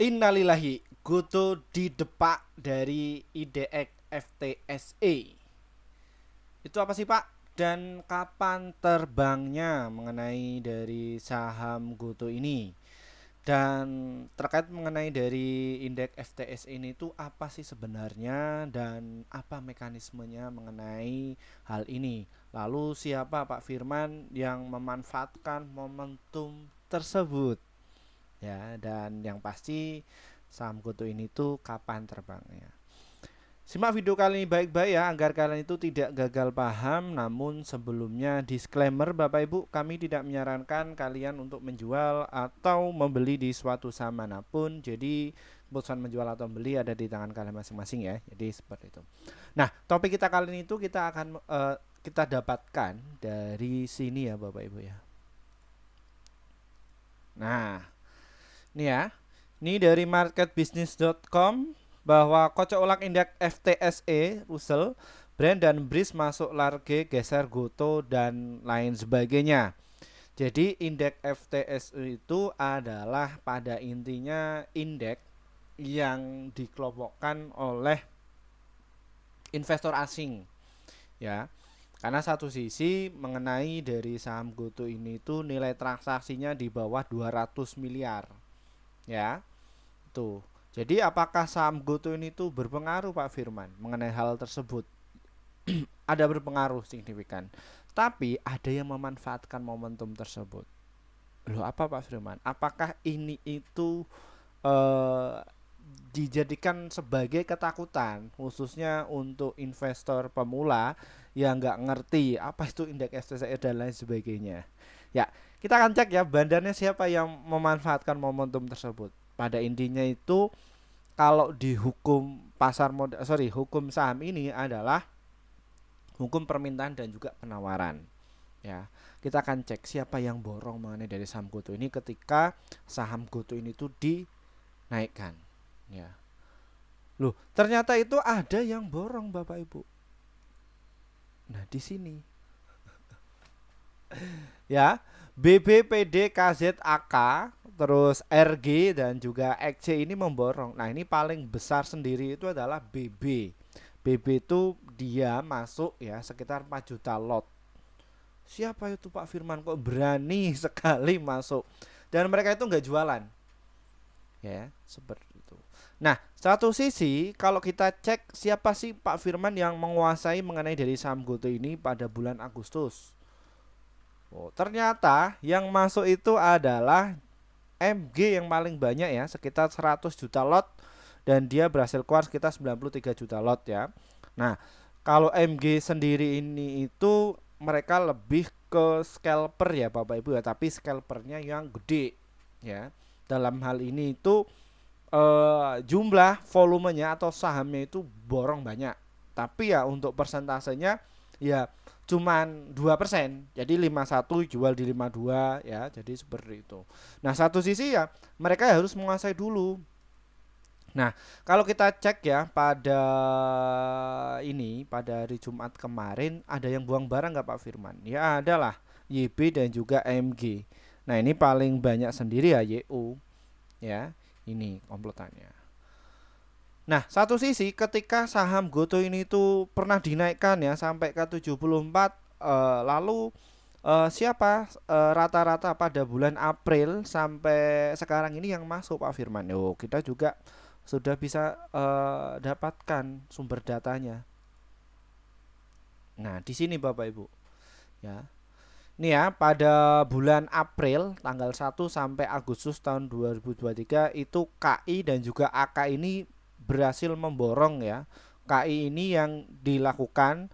Innalillahi, Goto didepak dari IDX FTSE. Itu apa sih Pak? Dan kapan terbangnya mengenai dari saham Goto ini? Dan terkait mengenai dari indeks FTS ini tuh apa sih sebenarnya dan apa mekanismenya mengenai hal ini? Lalu siapa Pak Firman yang memanfaatkan momentum tersebut? Ya, dan yang pasti saham Goto ini tuh kapan terbangnya? Simak video kali ini baik-baik ya agar kalian itu tidak gagal paham. Namun sebelumnya disclaimer Bapak Ibu, kami tidak menyarankan kalian untuk menjual atau membeli di suatu saham manapun. Jadi keputusan menjual atau membeli ada di tangan kalian masing-masing ya. Jadi seperti itu. Nah, topik kita kali ini itu kita akan kita dapatkan dari sini ya Bapak Ibu ya. Nah, ini ya. Ini dari marketbusiness.com bahwa kocok ulang indeks FTSE Russell, Brand dan Breeze masuk large geser Goto dan lain sebagainya. Jadi indeks FTSE itu adalah pada intinya indeks yang dikelompokkan oleh investor asing ya. Karena satu sisi mengenai dari saham Goto ini itu nilai transaksinya di bawah 200 miliar ya. Tuh. Jadi apakah saham Goto ini tuh berpengaruh Pak Firman mengenai hal tersebut? Ada berpengaruh signifikan. Tapi ada yang memanfaatkan momentum tersebut. Loh apa Pak Firman? Apakah ini itu eh, dijadikan sebagai ketakutan khususnya untuk investor pemula yang nggak ngerti apa itu indeks FTSE dan lain sebagainya. Ya, kita akan cek ya bandarnya siapa yang memanfaatkan momentum tersebut. Pada intinya itu kalau di hukum pasar modal hukum saham ini adalah hukum permintaan dan juga penawaran ya. Kita akan cek siapa yang borong mengenai dari saham Goto ini ketika saham Goto ini tuh dinaikkan ya. Loh, ternyata itu ada yang borong Bapak Ibu. Nah, di sini ya, BBPD KZAK terus RG dan juga XC ini memborong. Nah, ini paling besar sendiri itu adalah BB. BB itu dia masuk ya sekitar 4 juta lot. Siapa itu Pak Firman kok berani sekali masuk? Dan mereka itu nggak jualan. Ya, seperti itu. Nah, satu sisi kalau kita cek siapa sih Pak Firman yang menguasai mengenai dari saham Goto ini pada bulan Agustus. Oh, ternyata yang masuk itu adalah MG yang paling banyak ya, sekitar 100 juta lot dan dia berhasil keluar sekitar 93 juta lot ya. Nah, kalau MG sendiri ini itu mereka lebih ke scalper ya Bapak Ibu ya, tapi scalpernya yang gede ya. Dalam hal ini itu jumlah volumenya atau sahamnya itu borong banyak. Tapi ya untuk persentasenya ya cuman 2%. Jadi 51 jual di 52 ya. Jadi seperti itu. Nah, satu sisi ya mereka harus menguasai dulu. Nah, kalau kita cek ya pada ini pada hari Jumat kemarin ada yang buang barang nggak Pak Firman? Ya ada lah, YB dan juga AMG. Nah, ini paling banyak sendiri ya YU ya. Ini komplotannya. Nah, satu sisi ketika saham Goto ini tuh pernah dinaikkan ya sampai ke 74 lalu siapa rata-rata pada bulan April sampai sekarang ini yang masuk Pak Firman. Yo, kita juga sudah bisa dapatkan sumber datanya. Nah, di sini Bapak Ibu ya. Ini ya pada bulan April tanggal 1 sampai Agustus tahun 2023 itu KI dan juga AK ini berhasil memborong ya. KI ini yang dilakukan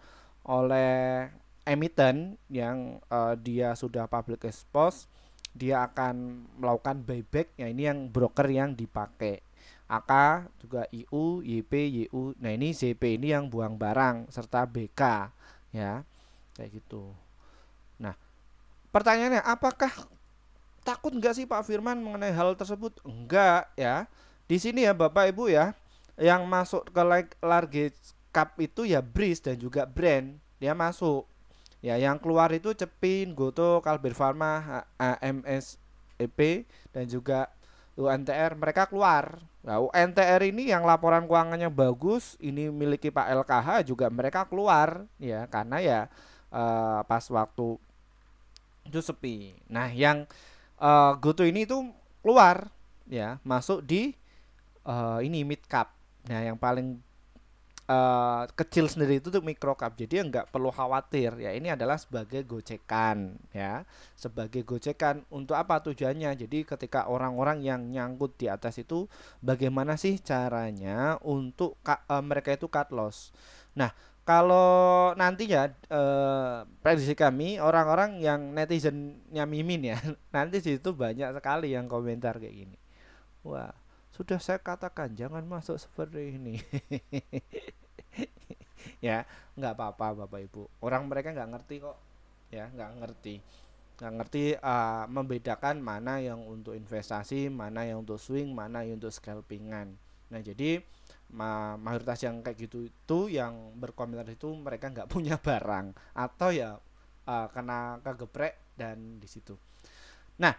oleh emiten yang dia sudah public expose, dia akan melakukan buyback ya, ini yang broker yang dipakai. AK juga IU, YP, YU. Nah, ini ZP ini yang buang barang serta BK ya. Kayak gitu. Nah, pertanyaannya apakah takut nggak sih Pak Firman mengenai hal tersebut? Enggak ya. Di sini ya Bapak Ibu ya, yang masuk ke large cap itu ya Breeze dan juga Brand dia masuk. Ya, yang keluar itu Cepin, Goto, Kalber Pharma, AMS, EP dan juga UNTR mereka keluar. Nah, UNTR ini yang laporan keuangannya bagus, ini miliki Pak LKH juga mereka keluar ya karena ya pas waktu itu sepi. Nah, yang GoTo ini tuh keluar ya, masuk di ini mid cap. Nah, yang paling kecil sendiri itu tuh micro cap, jadi nggak perlu khawatir ya, ini adalah sebagai gocekan ya, sebagai gocekan untuk apa tujuannya. Jadi ketika orang-orang yang nyangkut di atas itu bagaimana sih caranya untuk mereka itu cut loss. Nah, kalau nantinya prediksi kami orang-orang yang netizennya Mimin ya nanti situ banyak sekali yang komentar kayak gini, wah sudah saya katakan jangan masuk seperti ini. Ya nggak apa-apa bapak ibu, orang mereka nggak ngerti kok ya, nggak ngerti membedakan mana yang untuk investasi, mana yang untuk swing, mana yang untuk scalpingan. Nah jadi mayoritas yang kayak gitu itu yang berkomentar itu mereka nggak punya barang atau ya kena kegeprek dan di situ. Nah,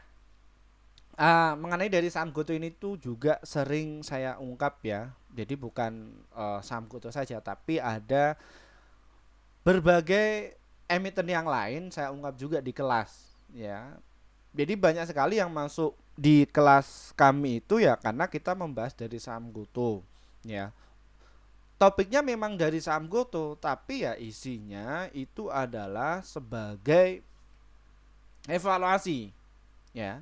mengenai dari saham GoTo ini tuh juga sering saya ungkap ya. Jadi bukan saham GoTo saja, tapi ada berbagai emiten yang lain saya ungkap juga di kelas ya. Jadi banyak sekali yang masuk di kelas kami itu ya karena kita membahas dari saham GoTo ya. Topiknya memang dari saham GoTo, tapi ya isinya itu adalah sebagai evaluasi ya.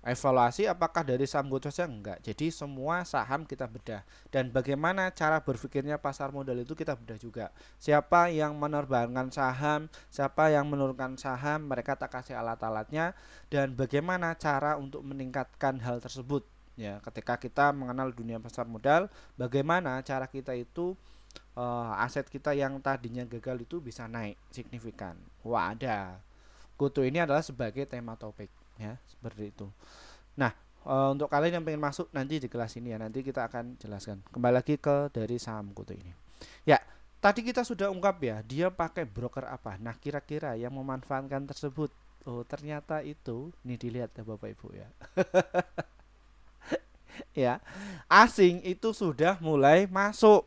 Evaluasi apakah dari saham GoTo saja, enggak. Jadi semua saham kita bedah dan bagaimana cara berpikirnya pasar modal itu kita bedah juga. Siapa yang menerbangkan saham, siapa yang menurunkan saham, mereka tak kasih alat-alatnya dan bagaimana cara untuk meningkatkan hal tersebut. Ya, ketika kita mengenal dunia pasar modal, bagaimana cara kita itu aset kita yang tadinya gagal itu bisa naik signifikan. Wah, ada. GoTo ini adalah sebagai tema topik ya, seperti itu. Nah, untuk kalian yang pengen masuk nanti di kelas ini ya, nanti kita akan jelaskan. Kembali lagi ke dari saham GoTo ini. Ya, tadi kita sudah ungkap ya, dia pakai broker apa. Nah, kira-kira yang memanfaatkan tersebut, oh ternyata itu, nih dilihat ya Bapak Ibu ya. Ya, asing itu sudah mulai masuk.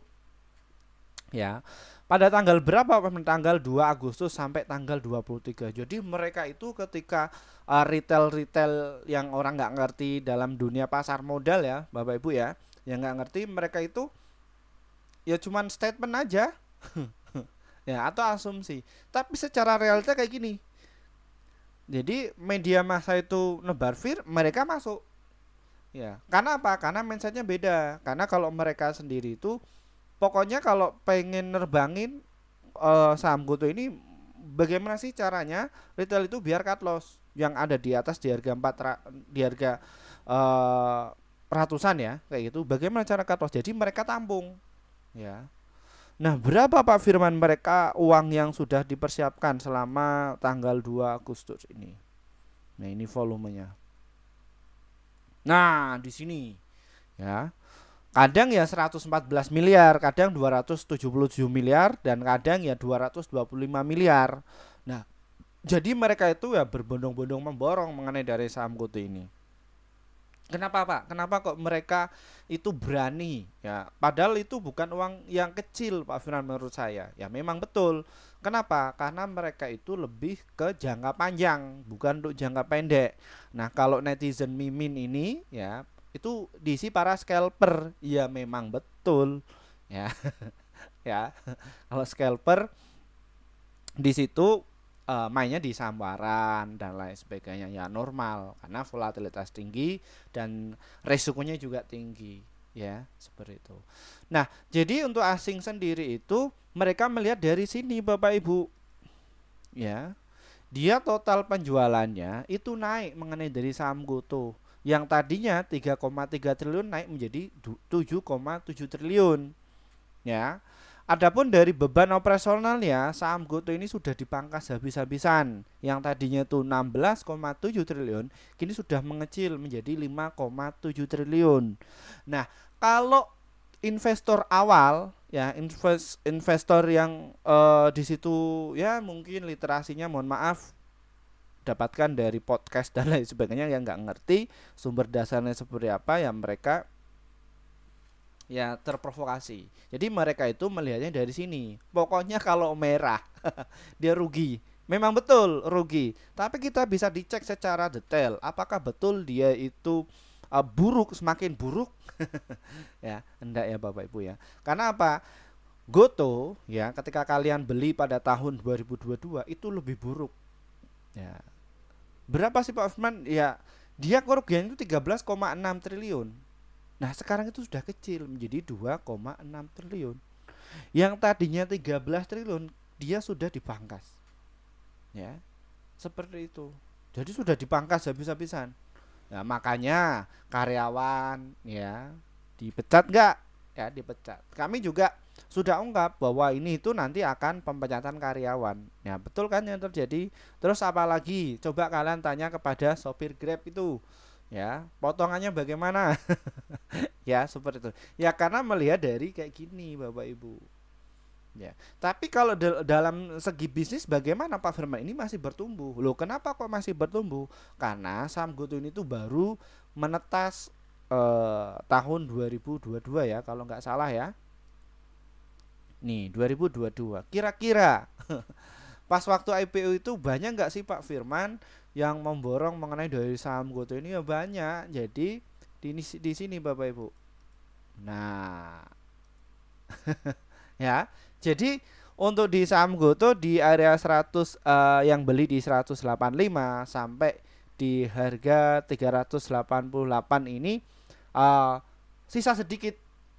Ya. Pada tanggal berapa? Tanggal 2 Agustus sampai tanggal 23. Jadi mereka itu ketika retail-retail yang orang nggak ngerti dalam dunia pasar modal ya, Bapak Ibu ya, yang nggak ngerti mereka itu ya cuman statement aja, ya atau asumsi. Tapi secara realita kayak gini. Jadi media massa itu nebar mereka masuk. Ya, karena apa? Karena mindsetnya beda. Karena kalau mereka sendiri itu pokoknya kalau pengen nerbangin saham GoTo ini bagaimana sih caranya retail itu biar cut loss yang ada di atas di harga di harga uh, ratusan ya kayak gitu. Bagaimana cara cut loss? Jadi mereka tampung ya. Nah, berapa Pak Firman mereka uang yang sudah dipersiapkan selama tanggal 2 Agustus ini? Nah, ini volumenya. Nah, di sini ya. Kadang ya 114 miliar, kadang 277 miliar, dan kadang ya 225 miliar. Nah, jadi mereka itu ya berbondong-bondong memborong mengenai dari saham GoTo ini. Kenapa Pak? Kenapa kok mereka itu berani? Ya, padahal itu bukan uang yang kecil Pak Firman menurut saya. Ya memang betul. Kenapa? Karena mereka itu lebih ke jangka panjang, bukan untuk jangka pendek. Nah, kalau netizen Mimin ini ya itu diisi para scalper. Ya memang betul. Ya, ya. Kalau scalper di situ mainnya di sambaran dan lain sebagainya ya normal karena volatilitas tinggi dan resikonya juga tinggi ya seperti itu. Nah, jadi untuk asing sendiri itu mereka melihat dari sini Bapak Ibu. Ya. Dia total penjualannya itu naik mengenai dari saham GoTo yang tadinya 3,3 triliun naik menjadi 7,7 triliun. Ya. Adapun dari beban operasionalnya, saham GoTo ini sudah dipangkas habis-habisan. Yang tadinya itu 16,7 triliun, kini sudah mengecil menjadi 5,7 triliun. Nah, kalau investor awal, ya investor yang di situ ya mungkin literasinya mohon maaf dapatkan dari podcast dan lain sebagainya, yang nggak ngerti sumber dasarnya seperti apa, ya mereka ya terprovokasi. Jadi mereka itu melihatnya dari sini. Pokoknya kalau merah dia rugi. Memang betul rugi. Tapi kita bisa dicek secara detail apakah betul dia itu buruk, semakin buruk. Ya, enggak ya Bapak Ibu ya. Karena apa? Goto ya, ketika kalian beli pada tahun 2022 itu lebih buruk. Ya. Berapa sih Pak Firman? Ya, dia kerugian itu 13,6 triliun. Nah, sekarang itu sudah kecil menjadi 2,6 triliun. Yang tadinya 13 triliun, dia sudah dipangkas. Ya, seperti itu. Jadi sudah dipangkas habis-habisan. Nah, makanya karyawan ya dipecat enggak? Ya, dipecat. Kami juga sudah ungkap bahwa ini itu nanti akan pemecatan karyawan. Ya, betul kan yang terjadi? Terus apalagi? Coba kalian tanya kepada sopir Grab itu. Ya, potongannya bagaimana? Ya, seperti itu. Ya, karena melihat dari kayak gini Bapak Ibu. Ya. Tapi kalau dalam segi bisnis bagaimana Pak Firman? Ini masih bertumbuh. Loh, kenapa kok masih bertumbuh? Karena saham GoTo ini tuh baru menetas tahun 2022 ya, kalau nggak salah ya. Nih, 2022. Kira-kira pas waktu IPO itu banyak nggak sih Pak Firman yang memborong mengenai dari saham GoTo ini? Ya banyak. Jadi di sini Bapak Ibu. Nah, ya. Jadi untuk di saham GoTo di area 100 yang beli di 185 sampai di harga 388 ini sisa sedikit.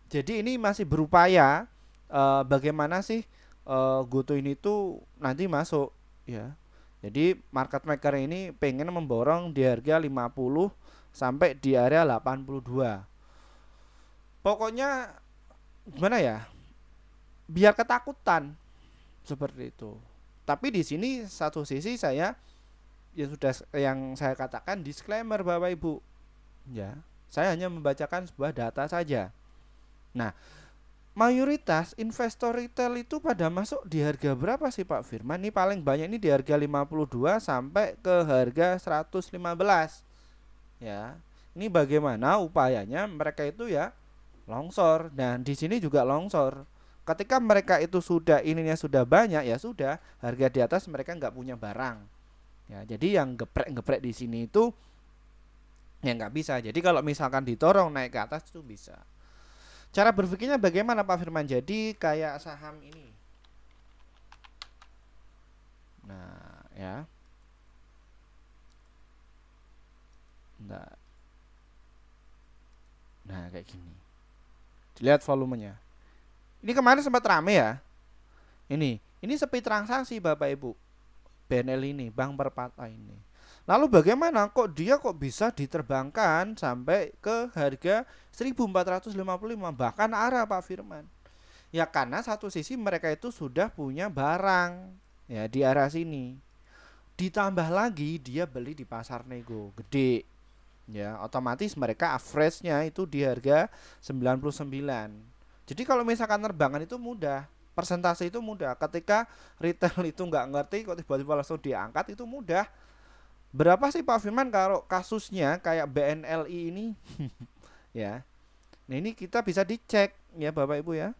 Jadi ini masih berupaya bagaimana sih GoTo ini tuh nanti masuk ya. Jadi market maker ini pengen memborong di harga 50 sampai di area 82. Pokoknya gimana ya? Biar ketakutan seperti itu. Tapi di sini satu sisi saya ya sudah yang saya katakan disclaimer Bapak Ibu. Ya, saya hanya membacakan sebuah data saja. Nah, mayoritas investor retail itu pada masuk di harga berapa sih Pak Firman? Ini paling banyak ini di harga 52 sampai ke harga 115. Ya. Ini bagaimana upayanya mereka itu ya longsor, dan di sini juga longsor. Ketika mereka itu sudah ininya sudah banyak, ya sudah harga di atas mereka nggak punya barang. Ya, jadi yang geprek-geprek di sini itu ya nggak bisa. Jadi kalau misalkan ditorong naik ke atas itu bisa. Cara berpikirnya bagaimana Pak Firman? Jadi kayak saham ini. Nah, ya. Nah, nah kayak gini. Dilihat volumenya. Ini kemarin sempat rame ya. Ini sepi transaksi Bapak Ibu. BNL ini, Bank Permata ini. Lalu bagaimana kok dia kok bisa diterbangkan sampai ke harga 1455 bahkan arah Pak Firman? Ya karena satu sisi mereka itu sudah punya barang ya di arah sini. Ditambah lagi dia beli di pasar nego gede. Ya, otomatis mereka average-nya itu di harga 99. Jadi kalau misalkan terbangan itu mudah, persentase itu mudah. Ketika retail itu nggak ngerti kok tiba-tiba langsung diangkat itu mudah. Berapa sih Pak Firman kalau kasusnya kayak BNLI ini? Ya. Nah, ini kita bisa dicek ya Bapak Ibu ya.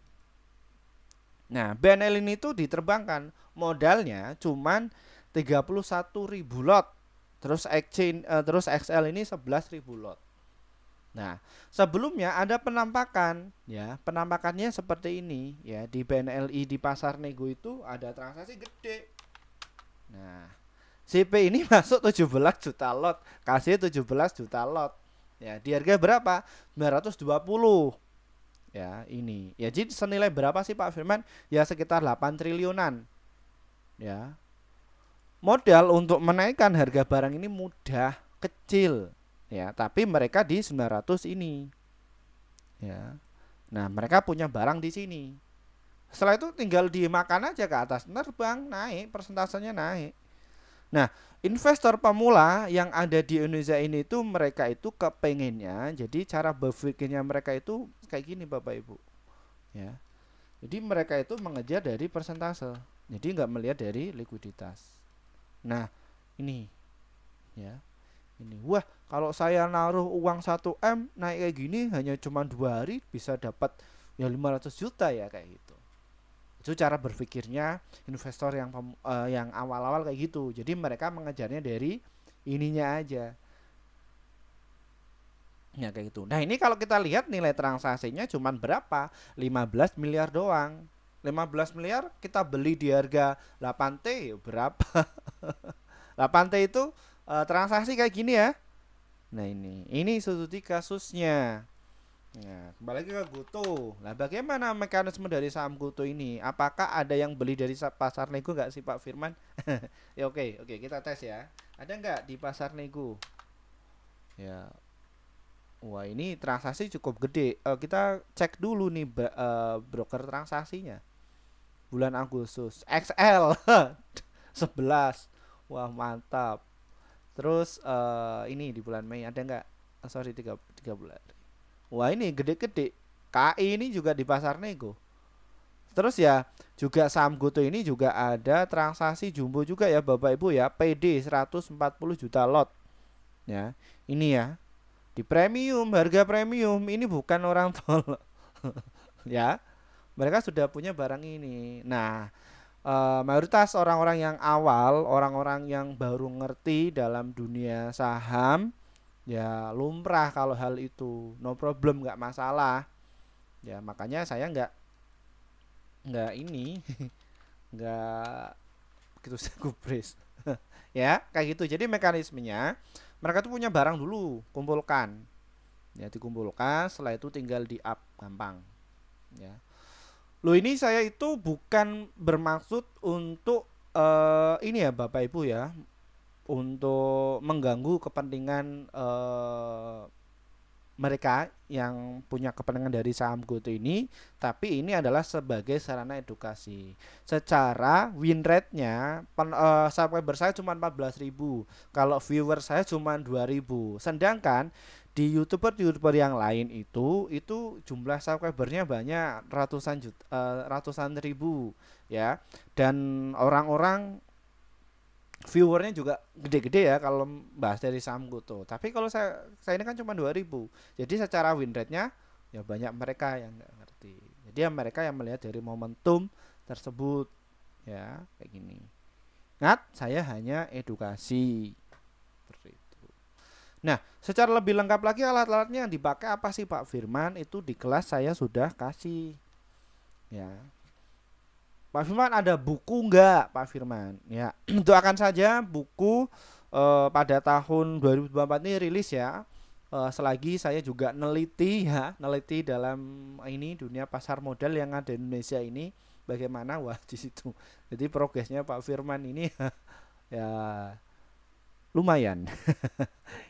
Nah, BNL ini tuh diterbangkan modalnya cuman 31.000 lot. Terus terus XL ini 11.000 lot. Nah, sebelumnya ada penampakan ya. Penampakannya seperti ini ya, di BNLI di pasar nego itu ada transaksi gede. Nah, CP ini masuk 17 juta lot, kasih 17 juta lot. Ya, di harga berapa? 920. Ya, ini. Ya, jadi senilai berapa sih Pak Firman? Ya sekitar 8 triliunan. Ya. Modal untuk menaikkan harga barang ini mudah, kecil. Ya, tapi mereka di 900 ini. Ya. Nah, mereka punya barang di sini. Setelah itu tinggal dimakan aja ke atas, terbang naik, persentasenya naik. Nah, investor pemula yang ada di Indonesia ini tuh mereka itu kepengennya, jadi cara berpikirnya mereka itu kayak gini Bapak Ibu. Ya. Jadi mereka itu mengejar dari persentase. Jadi nggak melihat dari likuiditas. Nah, ini. ya. Ini, wah, kalau saya naruh uang 1 M naik kayak gini hanya cuma 2 hari bisa dapat ya 500 juta ya kayak gitu. Itu cara berpikirnya investor yang awal-awal kayak gitu. Jadi mereka mengejarnya dari ininya aja. Ya kayak gitu. Nah, ini kalau kita lihat nilai transaksinya cuma berapa? 15 miliar doang. 15 miliar kita beli di harga 8T berapa? 8T itu transaksi kayak gini ya. Nah, ini studi kasusnya. Nah, kembali lagi ke Goto. Nah, bagaimana mekanisme dari saham Goto ini? Apakah ada yang beli dari pasar nego nggak sih Pak Firman? Ya oke, kita tes ya. Ada nggak di pasar nego? Ya, wah ini transaksi cukup gede. Kita cek dulu nih broker transaksinya. Bulan Agustus, XL 11. Wah mantap. Terus ini di bulan Mei ada nggak? Sorry, tiga bulan. Wah ini gede-gede. KI ini juga di pasar nego. Terus ya juga saham Goto ini juga ada transaksi jumbo juga ya Bapak Ibu ya. PD 140 juta lot. Ya, ini ya. Di premium, harga premium ini bukan orang tol. Ya, mereka sudah punya barang ini. Nah, mayoritas orang-orang yang awal, orang-orang yang baru ngerti dalam dunia saham, ya lumrah kalau hal itu, no problem, nggak masalah. Ya makanya saya nggak ini, nggak gitu gubris. Ya kayak gitu. Jadi mekanismenya mereka tuh punya barang dulu, kumpulkan. Ya dikumpulkan, setelah itu tinggal di up gampang. Ya. Loh ini saya itu bukan bermaksud untuk ini ya Bapak Ibu ya, untuk mengganggu kepentingan mereka yang punya kepentingan dari saham GoTo ini, tapi ini adalah sebagai sarana edukasi. Secara win rate-nya subscriber saya cuma 14.000, kalau viewer saya cuma 2.000. Sedangkan di YouTuber yang lain itu jumlah subscribernya banyak, ratusan ribu ya. Dan orang-orang viewernya juga gede-gede ya kalau bahas dari saham Goto. Tapi kalau saya ini kan cuma 2.000. Jadi secara win rate-nya ya banyak mereka yang nggak ngerti. Jadi ya mereka yang melihat dari momentum tersebut ya kayak gini. Ingat, saya hanya edukasi seperti itu. Nah, secara lebih lengkap lagi alat-alatnya yang dipakai apa sih Pak Firman? Itu di kelas saya sudah kasih. Ya, Pak Firman ada buku enggak Pak Firman? Ya, doakan saja buku pada tahun 2024 ini rilis ya. Selagi saya juga neliti dalam ini dunia pasar modal yang ada di Indonesia ini bagaimana, wah di situ. Jadi progresnya Pak Firman ini ya lumayan.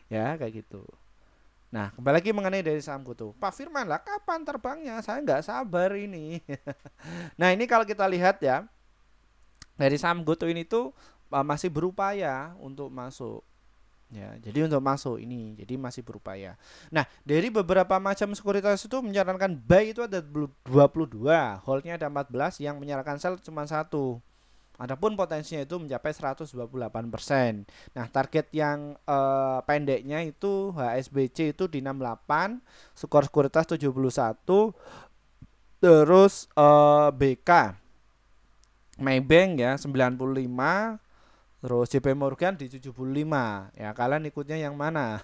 Ya kayak gitu. Nah, kembali lagi mengenai dari saham Goto. Pak Firman lah kapan terbangnya? Saya nggak sabar ini. Nah, ini kalau kita lihat ya, dari saham Goto ini tuh masih berupaya untuk masuk. Ya, jadi untuk masuk ini, jadi masih berupaya. Nah, dari beberapa macam sekuritas itu menyarankan buy itu ada 22, holdnya ada 14, yang menyarankan sell cuma satu. Adapun potensinya itu mencapai 128%. Nah, target yang pendeknya itu HSBC itu di 68, skor sekuritas 71, terus BK Maybank ya 95, terus JP Morgan di 75. Ya, kalian ikutnya yang mana?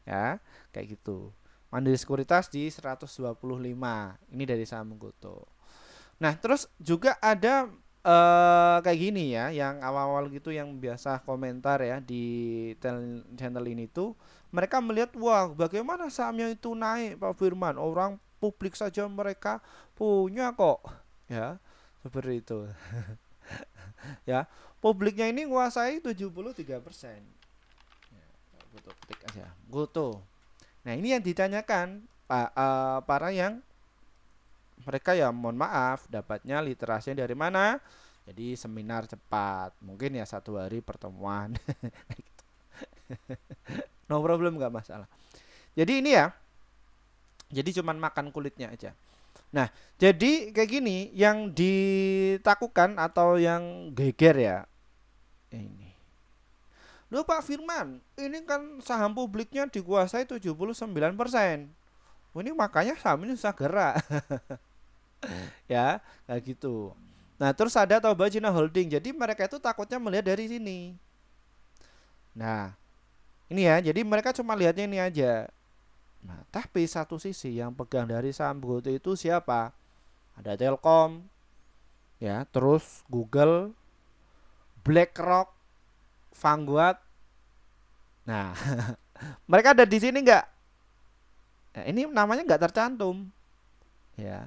Ya, kayak gitu. Mandiri Sekuritas di 125. Ini dari saham Goto. Nah, terus juga ada kayak gini ya, yang awal-awal gitu yang biasa komentar ya di channel ini tuh, mereka melihat wah bagaimana sahamnya itu naik Pak Firman, orang publik saja mereka punya kok ya seperti itu. Ya, publiknya ini menguasai 73%. Ya, Goto ketik aja Goto. Nah ini yang ditanyakan para yang mereka ya mohon maaf dapatnya literasinya dari mana, jadi seminar cepat mungkin ya 1 hari pertemuan. No problem, nggak masalah. Jadi ini ya, jadi cuman makan kulitnya aja. Nah, jadi kayak gini yang ditakukan atau yang geger ya ini. Loh Pak Firman, ini kan saham publiknya dikuasai 79%. Ini makanya saham ini susah gerak. Ya, kayak gitu. Nah, terus ada Toba Cina Holding. Jadi mereka itu takutnya melihat dari sini. Nah, ini ya, jadi mereka cuma lihatnya ini aja. Nah, tapi satu sisi yang pegang dari saham GoTo itu siapa? Ada Telkom, ya, terus Google, BlackRock, Vanguard. Nah, mereka ada di sini nggak? Nah, ini namanya nggak tercantum, ya.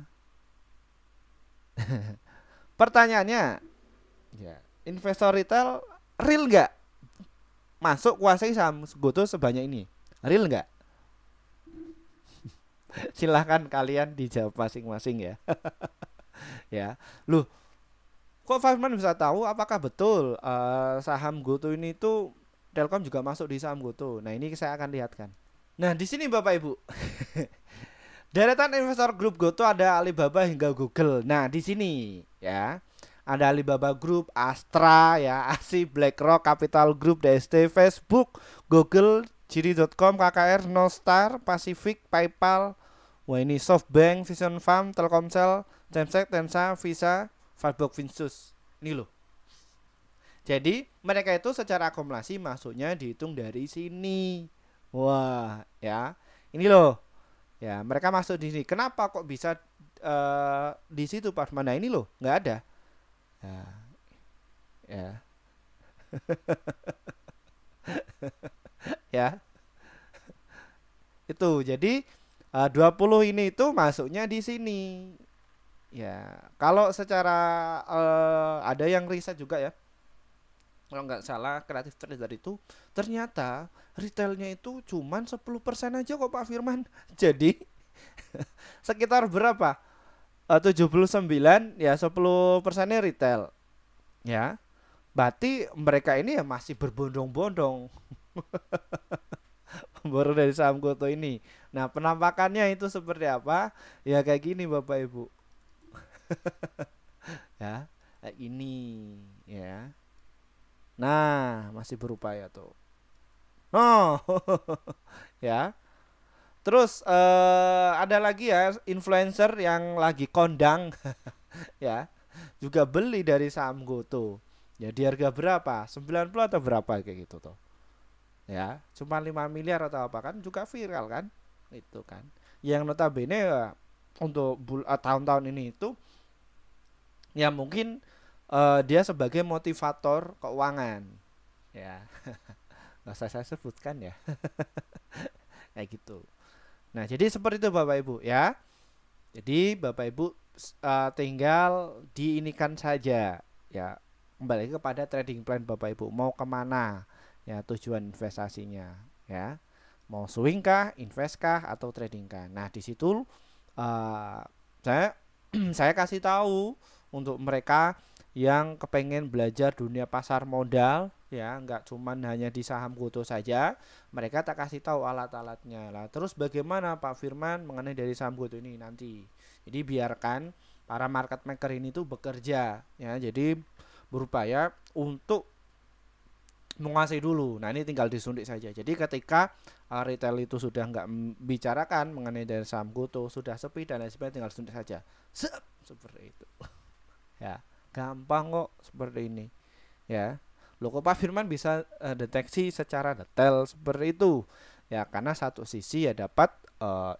Pertanyaannya, ya, investor retail real nggak masuk kuasai saham GoTo sebanyak ini? Real nggak? Silahkan kalian dijawab masing-masing ya. Ya, loh, kok Firman bisa tahu apakah betul saham GoTo ini tuh Telkom juga masuk di saham GoTo? Nah, ini saya akan lihatkan. Nah, di sini Bapak Ibu, deretan investor grup GoTo ada Alibaba hingga Google. Nah, di sini ya. Ada Alibaba Group, Astra, ya, ASI, BlackRock, Capital Group, DST, Facebook, Google, Jiri.com, KKR, Nostar, Pacific, PayPal. Wah, ini SoftBank, Vision Farm, Telkomsel, Tencent, Tensa, Visa, Fireblok, Finsus. Ini loh. Jadi mereka itu secara akumulasi masuknya dihitung dari sini. Wah, ya. Ini loh. Ya, mereka masuk di sini. Kenapa kok bisa di situ Pak? Mana ini loh, nggak ada. Ya, ya, ya. Itu. Jadi 20 ini itu masuknya di sini. Ya, kalau secara ada yang riset juga ya. Kalau nggak salah kreatif trader itu ternyata retailnya itu cuman 10% aja kok Pak Firman. Jadi sekitar berapa? 79 ya 10%-nya retail. Ya. Berarti mereka ini ya masih berbondong-bondong baru dari saham Goto ini. Nah, penampakannya itu seperti apa? Ya kayak gini Bapak Ibu. Ya, kayak ini ya. Nah, masih berupaya tuh. Oh, ya. Terus ada lagi ya influencer yang lagi kondang ya, juga beli dari saham Goto. Ya di harga berapa? 90 atau berapa kayak gitu tuh. Ya, cuma 5 miliar atau apa kan juga viral kan? Itu kan. Yang notabene ya, untuk tahun-tahun ini itu ya mungkin dia sebagai motivator keuangan. Ya, nggak usah saya sebutkan ya. Kayak gitu. Nah, jadi seperti itu Bapak Ibu ya. Jadi Bapak Ibu tinggal diinikan saja ya, kembali kepada trading plan Bapak Ibu mau kemana ya tujuan investasinya ya, mau swing kah, invest kah, atau trading kah. Nah di situ uh, saya saya kasih tahu untuk mereka yang kepengen belajar dunia pasar modal ya, nggak cuman hanya di saham Goto saja, mereka tak kasih tahu alat-alatnya lah. Terus bagaimana Pak Firman mengenai dari saham Goto ini nanti? Jadi biarkan para market maker ini tuh bekerja ya, jadi berupaya untuk menguasai dulu. Nah ini tinggal disuntik saja. Jadi ketika retail itu sudah nggak bicarakan mengenai dari saham Goto, sudah sepi dan lain sebagainya, tinggal suntik saja. Seperti itu. Ya, gampang kok seperti ini. Ya, loh kok Pak Firman bisa deteksi secara detail seperti itu? Ya, karena satu sisi ya dapat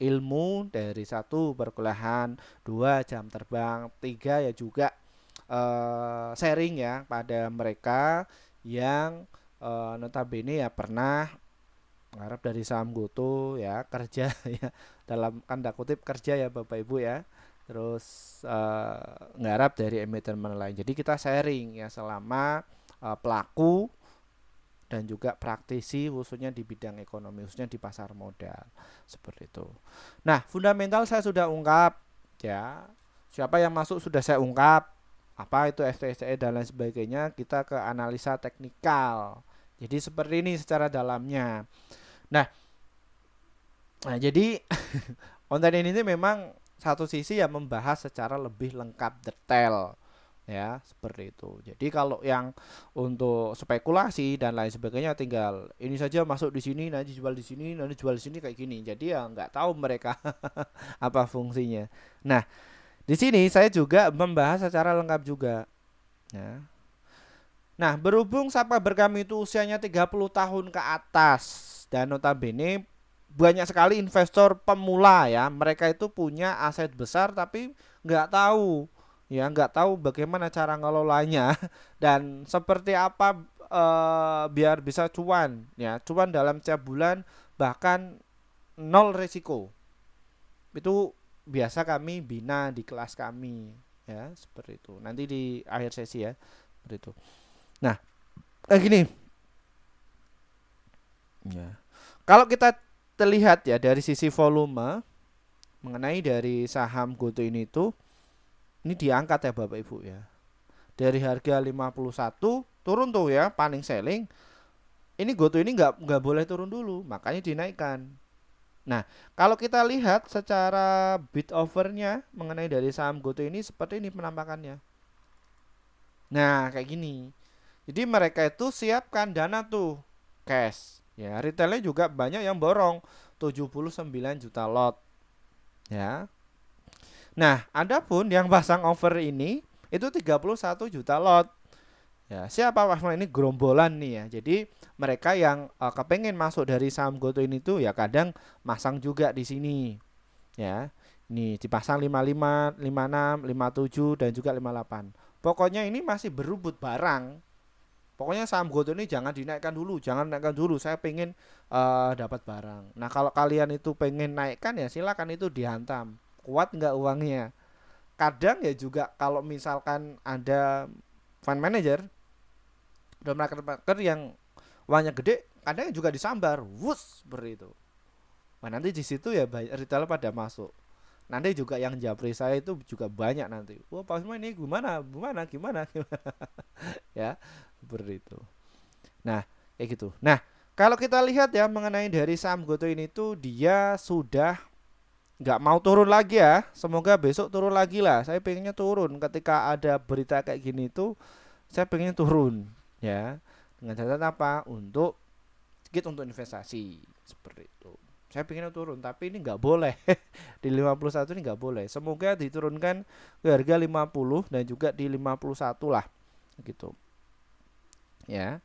ilmu dari satu perkuliahan, dua jam terbang, tiga ya juga sharing ya pada mereka yang notabene ya pernah mengharap dari saham Goto ya, kerja ya, dalam tanda kutip kerja ya Bapak Ibu ya, terus ngharap dari emiten lain. Jadi kita sharing ya selama pelaku dan juga praktisi khususnya di bidang ekonomi, khususnya di pasar modal seperti itu. Nah fundamental saya sudah ungkap ya, siapa yang masuk sudah saya ungkap, apa itu FTSE dan lain sebagainya. Kita ke analisa teknikal, jadi seperti ini secara dalamnya. Nah, jadi konten ini memang satu sisi ya membahas secara lebih lengkap detail ya seperti itu. Jadi kalau yang untuk spekulasi dan lain sebagainya tinggal ini saja masuk di sini nanti jual di sini nanti jual di sini kayak gini. Jadi ya nggak tahu mereka apa fungsinya. Nah, di sini saya juga membahas secara lengkap juga. Ya. Nah, berhubung Sapaber kami itu usianya 30 tahun ke atas dan notabene banyak sekali investor pemula ya. Mereka itu punya aset besar tapi nggak tahu ya, nggak tahu bagaimana cara ngelolanya dan seperti apa biar bisa cuan ya, cuan dalam setiap bulan bahkan nol risiko. Itu biasa kami bina di kelas kami ya, seperti itu. Nanti di akhir sesi ya, seperti itu. Nah, gini ya. Kalau kita terlihat ya dari sisi volume mengenai dari saham GoTo ini diangkat ya Bapak Ibu ya. Dari harga 51 turun tuh ya, paning selling. Ini GoTo ini nggak boleh turun dulu, makanya dinaikkan. Nah, kalau kita lihat secara bid overnya mengenai dari saham GoTo ini seperti ini penampakannya. Nah, kayak gini. Jadi mereka itu siapkan dana tuh cash. Ya, retailnya juga banyak yang borong 79 juta lot. Ya. Nah, adapun yang pasang over ini itu 31 juta lot. Ya, siapa Mas? Ini gerombolan nih ya. Jadi mereka yang kepengen masuk dari saham GoTo ini tuh ya kadang masang juga di sini. Ya. Ini dipasang 55, 56, 57 dan juga 58. Pokoknya ini masih berebut barang. Pokoknya saham GoTo ini jangan dinaikkan dulu, jangan naikkan dulu. Saya pengen dapat barang. Nah, kalau kalian itu pengen naikkan ya silakan itu dihantam. Kuat nggak uangnya? Kadang ya juga kalau misalkan ada fund manager dan market maker yang uangnya gede, kadang juga disambar, wus seperti itu. Nah, nanti di situ ya retail pada masuk. Nanti juga yang japri saya itu juga banyak nanti. Wah, Pak Usman ini gimana, gimana, gimana, gimana. Ya, seperti itu. Nah, kayak gitu. Nah, kalau kita lihat ya mengenai dari saham GoTo ini tuh dia sudah nggak mau turun lagi ya. Semoga besok turun lagi lah. Saya pengennya turun ketika ada berita kayak gini tuh saya pengen turun ya. Dengan catatan apa? Untuk sedikit untuk investasi seperti itu. Saya pengen turun tapi ini nggak boleh. Di 51 ini nggak boleh. Semoga diturunkan ke harga 50 dan juga di 51 lah gitu. Ya.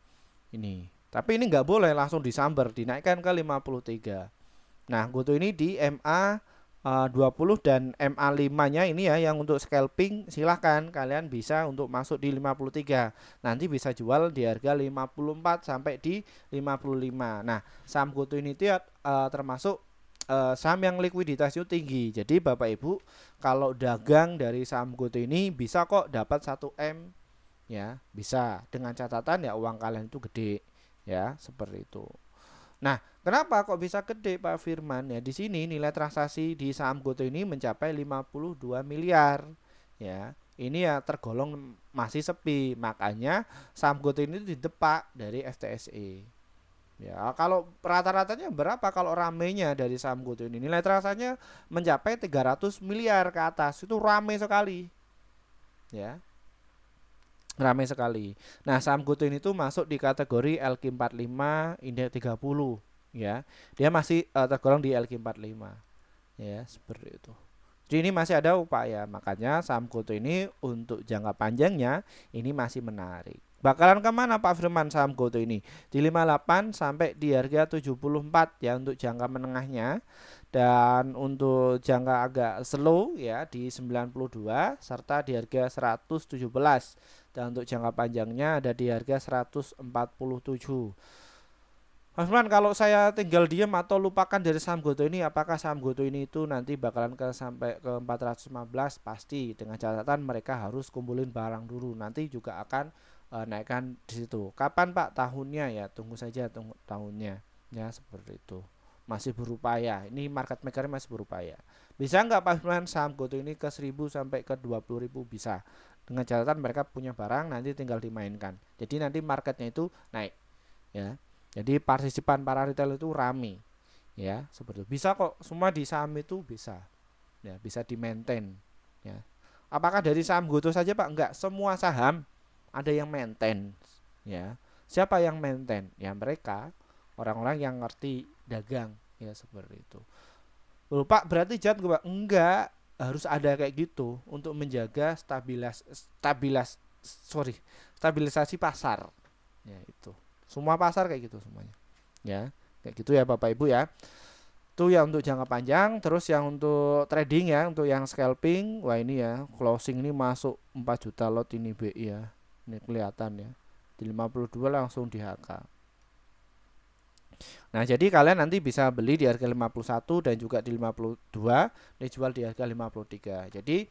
Ini. Tapi ini nggak boleh langsung disambar, dinaikkan ke 53. Nah, GoTo ini di MA 20 dan MA5-nya ini ya yang untuk scalping silahkan kalian bisa untuk masuk di 53. Nanti bisa jual di harga 54 sampai di 55. Nah, saham GoTo ini termasuk saham yang likuiditasnya tinggi. Jadi Bapak Ibu kalau dagang dari saham GoTo ini bisa kok dapat 1M ya, bisa dengan catatan ya uang kalian itu gede ya, seperti itu. Nah, kenapa kok bisa gede Pak Firman? Ya di sini nilai transaksi di saham GoTo ini mencapai 52 miliar. Ya, ini ya tergolong masih sepi. Makanya saham GoTo ini didepak dari FTSE. Ya, kalau rata-ratanya berapa kalau ramenya dari saham GoTo ini? Nilai transaksinya mencapai 300 miliar ke atas. Itu rame sekali. Ya, ramai sekali. Nah, saham GoTo ini tuh masuk di kategori LQ45 indeks 30 ya. Dia masih tergolong di LQ45 ya, seperti itu. Jadi ini masih ada upaya, makanya saham GoTo ini untuk jangka panjangnya ini masih menarik. Bakalan kemana Pak Firman saham GoTo ini? Di 58 sampai di harga 74 ya untuk jangka menengahnya. Dan untuk jangka agak slow ya di 92 serta di harga 117. Dan untuk jangka panjangnya ada di harga 147. Mas Man, kalau saya tinggal diam atau lupakan dari saham GoTo ini, apakah saham GoTo ini itu nanti bakalan sampai ke 415? Pasti, dengan catatan mereka harus kumpulin barang dulu. Nanti juga akan naikkan di situ. Kapan Pak tahunnya ya? Tunggu saja tunggu tahunnya. Ya, seperti itu. Masih berupaya. Ini market maker masih berupaya. Bisa nggak Pak Man saham GoTo ini ke 1000 sampai ke 20.000? Bisa. Dengan catatan mereka punya barang nanti tinggal dimainkan. Jadi nanti marketnya itu naik. Ya. Jadi partisipan para retail itu rame ya, seperti itu. Bisa kok semua di saham itu bisa. Ya, bisa di maintain ya. Apakah dari saham GoTo saja Pak? Enggak, semua saham ada yang maintain ya. Siapa yang maintain? Ya mereka orang-orang yang ngerti dagang ya seperti itu. Loh, Pak, berarti jahat nggak Pak? Enggak, harus ada kayak gitu untuk menjaga stabilisasi pasar. Ya itu. Semua pasar kayak gitu semuanya. Ya, kayak gitu ya Bapak Ibu ya. Itu ya untuk jangka panjang. Terus yang untuk trading ya, untuk yang scalping, wah ini ya, closing ini masuk 4 juta lot ini BI ya. Ini kelihatan ya. Di 52 langsung di HK. Nah, jadi kalian nanti bisa beli di harga 51 dan juga di 52, dijual di harga 53. Jadi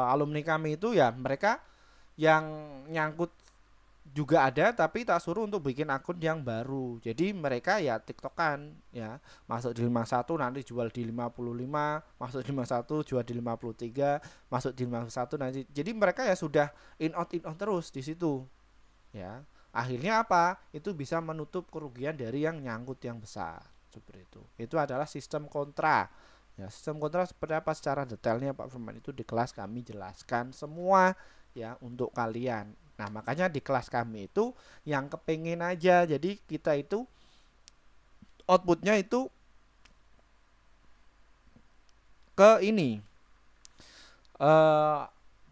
alumni kami itu ya mereka yang nyangkut juga ada tapi tak suruh untuk bikin akun yang baru. Jadi mereka ya tiktokan ya, masuk di 51 nanti jual di 55, masuk di 51 jual di 53, masuk di 51 nanti. Jadi mereka ya sudah in out terus di situ ya. Akhirnya apa? Itu bisa menutup kerugian dari yang nyangkut yang besar seperti itu. Itu adalah sistem kontra. Ya, sistem kontra seperti apa secara detailnya Pak Firman itu di kelas kami jelaskan semua ya untuk kalian. Nah, makanya di kelas kami itu yang kepengen aja. Jadi kita itu outputnya itu ke ini eh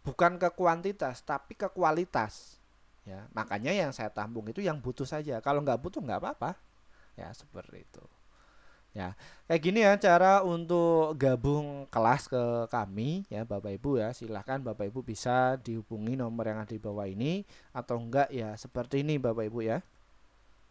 bukan ke kuantitas tapi ke kualitas. Ya, makanya yang saya tampung itu yang butuh saja. Kalau nggak butuh nggak apa-apa. Ya, seperti itu. Ya, kayak gini ya cara untuk gabung kelas ke kami ya Bapak Ibu ya. Silahkan Bapak Ibu bisa dihubungi nomor yang ada di bawah ini atau enggak ya seperti ini Bapak Ibu ya.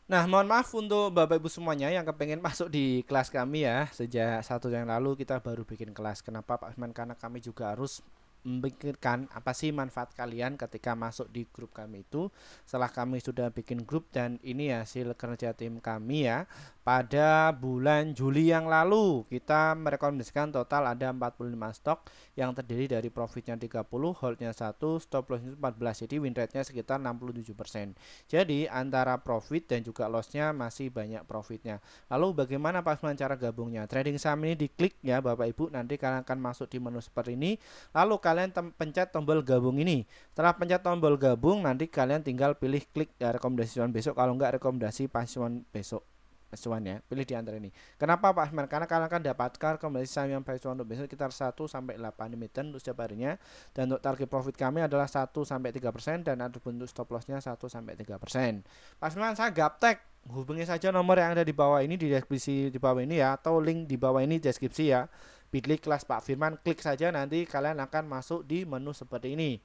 Nah, mohon maaf untuk Bapak Ibu semuanya yang kepengen masuk di kelas kami ya. Sejak 1 yang lalu kita baru bikin kelas. Kenapa Pak Firman? Karena kami juga harus memikirkan apa sih manfaat kalian ketika masuk di grup kami itu. Setelah kami sudah bikin grup dan ini hasil kerja tim kami ya. Pada bulan Juli yang lalu kita merekomendasikan total ada 45 stok yang terdiri dari profitnya 30, holdnya 1, stop lossnya 14. Jadi win rate-nya sekitar 67%. Jadi antara profit dan juga lossnya masih banyak profitnya. Lalu bagaimana Pak Usman cara gabungnya? Trading saham ini diklik ya Bapak Ibu, nanti kalian akan masuk di menu seperti ini. Lalu kalian pencet tombol gabung ini. Setelah pencet tombol gabung, nanti kalian tinggal pilih klik ya, rekomendasi cuan besok. Kalau enggak rekomendasi pasuan besok. Pasuan ya, pilih di antara ini. Kenapa Pak Usman? Karena kalian akan dapatkan rekomendasi saham yang pasuan untuk besok sekitar 1 sampai 8 emiten untuk setiap harinya. Dan untuk target profit kami adalah 1 sampai 3% dan ada bentuk stop lossnya 1 sampai 3%. Pak Usman, saya gaptek. Hubungi saja nomor yang ada di bawah ini di deskripsi di bawah ini ya, atau link di bawah ini deskripsi ya. Bit.ly kelas Pak Firman, klik saja nanti kalian akan masuk di menu seperti ini.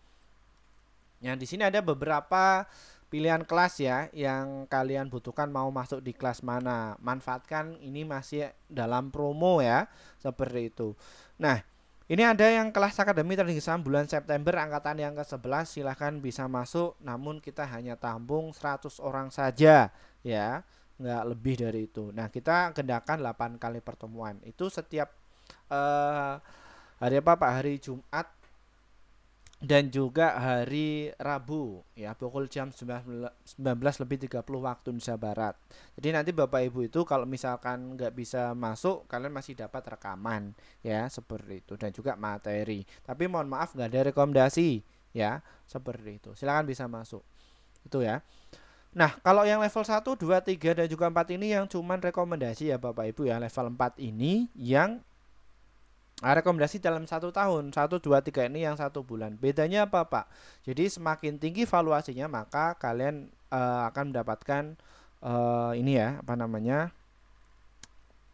Yang di sini ada beberapa pilihan kelas ya yang kalian butuhkan mau masuk di kelas mana. Manfaatkan ini masih dalam promo ya, seperti itu. Nah, ini ada yang kelas akademi trading saham bulan September angkatan yang ke-11, silahkan bisa masuk, namun kita hanya tampung 100 orang saja ya, nggak lebih dari itu. Nah, kita gendakan 8 kali pertemuan. Itu setiap hari apa Pak? Hari Jumat dan juga hari Rabu ya pukul jam 19 lebih 30 waktu Indonesia Barat. Jadi nanti Bapak Ibu itu kalau misalkan nggak bisa masuk, kalian masih dapat rekaman ya seperti itu dan juga materi. Tapi mohon maaf nggak ada rekomendasi ya seperti itu. Silakan bisa masuk. Itu ya. Nah, kalau yang level 1, 2, 3 dan juga 4 ini yang cuman rekomendasi ya Bapak Ibu ya. Level 4 ini yang rekomendasi dalam 1 tahun, 1, 2, 3 ini yang 1 bulan. Bedanya apa Pak? Jadi semakin tinggi valuasinya maka kalian akan mendapatkan ini ya apa namanya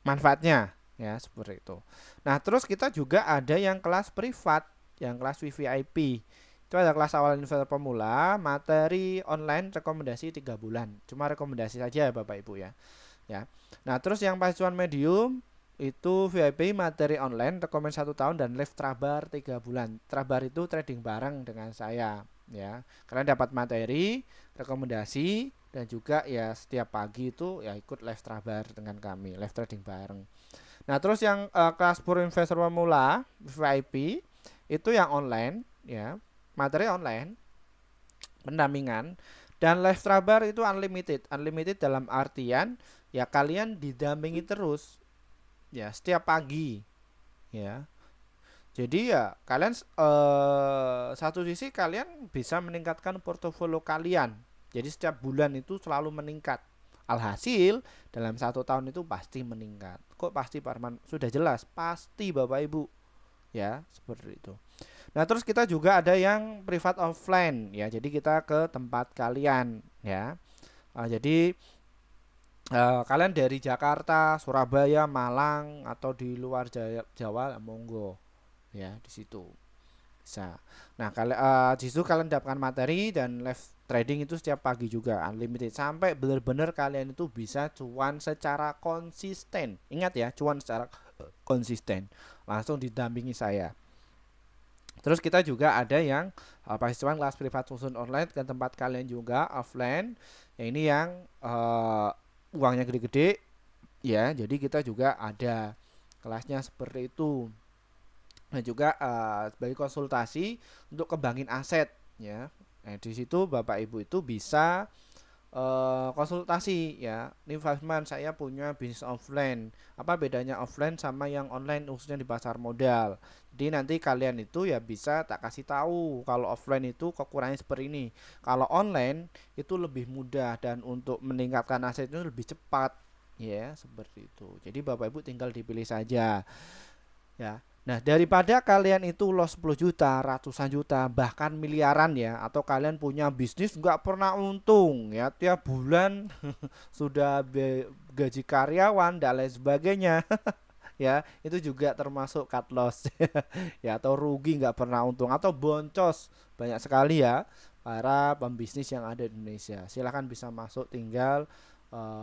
manfaatnya ya seperti itu. Nah terus kita juga ada yang kelas privat, yang kelas VVIP. Itu ada kelas awal investor pemula, materi online rekomendasi 3 bulan. Cuma rekomendasi saja ya Bapak Ibu ya. Nah terus yang pacuan medium itu VIP materi online rekomend 1 tahun dan live trabar 3 bulan. Trabar itu trading bareng dengan saya ya. Kalian dapat materi, rekomendasi dan juga ya setiap pagi itu ya ikut live trabar dengan kami, live trading bareng. Nah, terus yang kelas pur investor pemula VIP itu yang online ya. Materi online, pendampingan dan live trabar itu unlimited. Unlimited dalam artian ya kalian didampingi terus ya setiap pagi ya Jadi ya kalian satu sisi kalian bisa meningkatkan portofolio kalian. Jadi setiap bulan itu selalu meningkat. Alhasil dalam 1 tahun itu pasti meningkat. Kok pasti Pak Arman? Sudah jelas, pasti Bapak Ibu. Ya, seperti itu. Nah, terus kita juga ada yang privat offline ya. Jadi kita ke tempat kalian ya. Jadi kalian dari Jakarta, Surabaya, Malang atau di luar Jawa, monggo ya di situ bisa. Nah, di situ kalian dapatkan materi dan live trading itu setiap pagi juga unlimited sampai benar-benar kalian itu bisa cuan secara konsisten. Ingat ya, cuan secara konsisten. Langsung didampingi saya. Terus kita juga ada yang cuan kelas privat khusus online ke tempat kalian juga offline. Ya ini yang uangnya gede-gede ya. Jadi kita juga ada kelasnya seperti itu. Dan juga sebagai konsultasi untuk kembangin aset ya. Nah, di situ Bapak Ibu itu bisa konsultasi ya. Ini Fasman, saya punya bisnis offline. Apa bedanya offline sama yang online khususnya di pasar modal? Jadi nanti kalian itu ya bisa tak kasih tahu kalau offline itu kekurangannya seperti ini. Kalau online itu lebih mudah dan untuk meningkatkan aset itu lebih cepat ya, seperti itu. Jadi Bapak Ibu tinggal dipilih saja ya. Nah, daripada kalian itu loss 10 juta, ratusan juta, bahkan miliaran ya, atau kalian punya bisnis nggak pernah untung ya, tiap bulan sudah gaji karyawan dan lain sebagainya ya, itu juga termasuk cut loss ya, atau rugi nggak pernah untung atau boncos banyak sekali ya para pembisnis yang ada di Indonesia. Silahkan bisa masuk, tinggal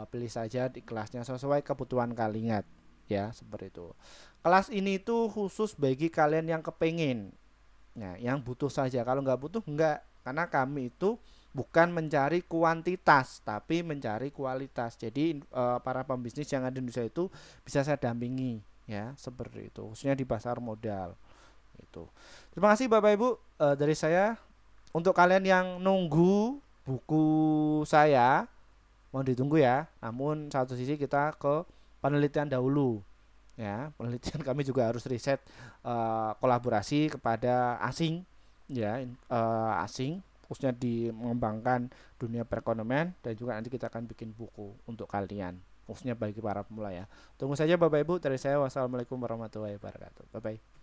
pilih saja di kelasnya sesuai kebutuhan kalian ya, seperti itu. Kelas ini tuh khusus bagi kalian yang kepengen, nah yang butuh saja. Kalau nggak butuh nggak, karena kami itu bukan mencari kuantitas tapi mencari kualitas. Jadi para pembisnis yang ada di Indonesia itu bisa saya dampingi ya, seperti itu, khususnya di pasar modal itu. Terima kasih Bapak Ibu, dari saya. Untuk kalian yang nunggu buku saya, mau ditunggu ya, namun satu sisi kita ke penelitian dahulu ya. Penelitian kami juga harus riset kolaborasi kepada asing ya, asing khususnya di mengembangkan dunia perekonomian, dan juga nanti kita akan bikin buku untuk kalian khususnya bagi para pemula ya. Tunggu saja Bapak Ibu, dari saya wassalamualaikum warahmatullahi wabarakatuh. Bye bye.